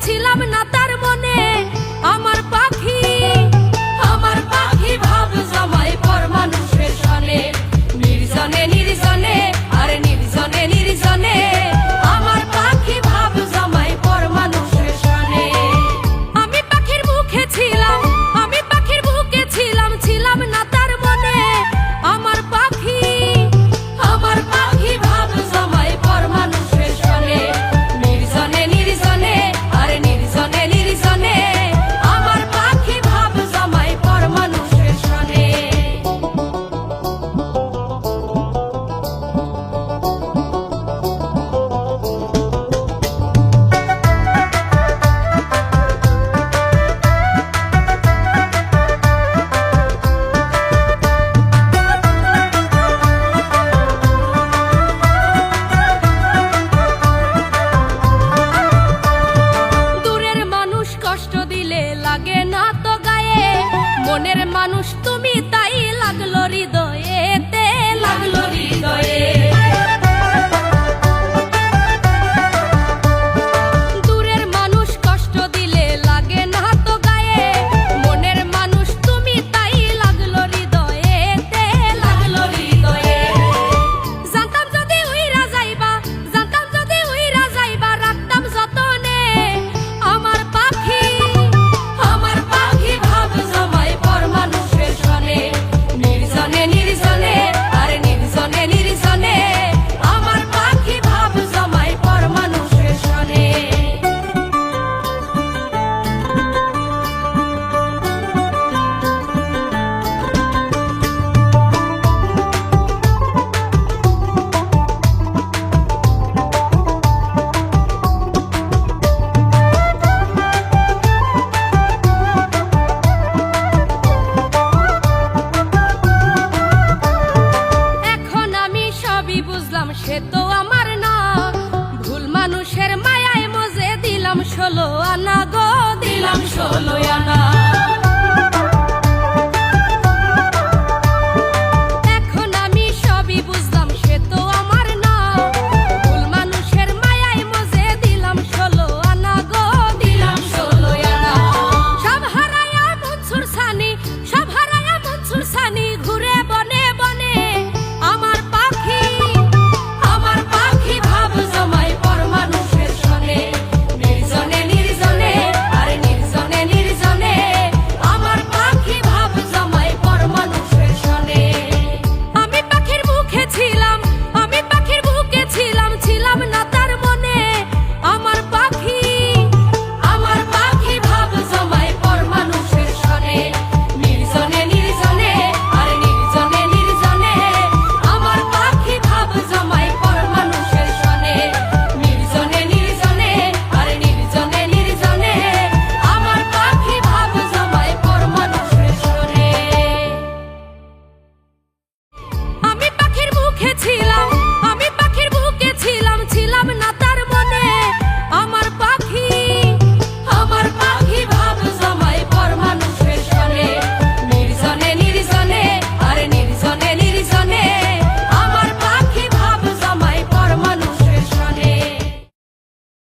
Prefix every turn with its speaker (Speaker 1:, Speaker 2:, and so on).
Speaker 1: ছিলাম না তার মনে। আমার পাখি ভাব জমায় পর মানুষের সনে, নির্জনে নির্জনে আর নির্জনে নির্জনে। আমার পাখি ভাব জমায় পর মানুষের সনে। আমি পাখির বুকে ছিলাম, আমি পাখির বুকে ছিলাম, ছিলাম না তার মনে। আমার পাখি ভাব জমায় পর মানুষের সনে, নির্জনে নির্জনে আর নির্জনে নির্জনে। আমার পাখি ভাব জমায় পর মানুষের সনে। দূরের মানুষ কষ্ট দিলে লাগে না তো গায়ে, মনের মানুষ তুমি তাই লাগলো হৃদয়েতে, লাগলো হৃদয়ে। দূরের মানুষ কষ্ট দিলে লাগে না তো গায়ে, মনের মানুষ তুমি তাই লাগলো হৃদয়েতে, লাগলো হৃদয়ে। জানতাম যদি উইরা যাইবা, জানতাম যদি উইরা যাইবা, রাখতাম যতনে। আমার পাখি ভাব জমায় পর মানুষের সনে, নির্জনে নির্জনে আর নির্জনে নির্জনে। আমার পাখি ভাব জমায় পর মানুষের সনে। এখন আমি সবই বুঝলাম, সে তো আমার না। ভুল মানুষের মায়ায় মজে দিলাম 16 আনা গো, দিলাম 16 আনা।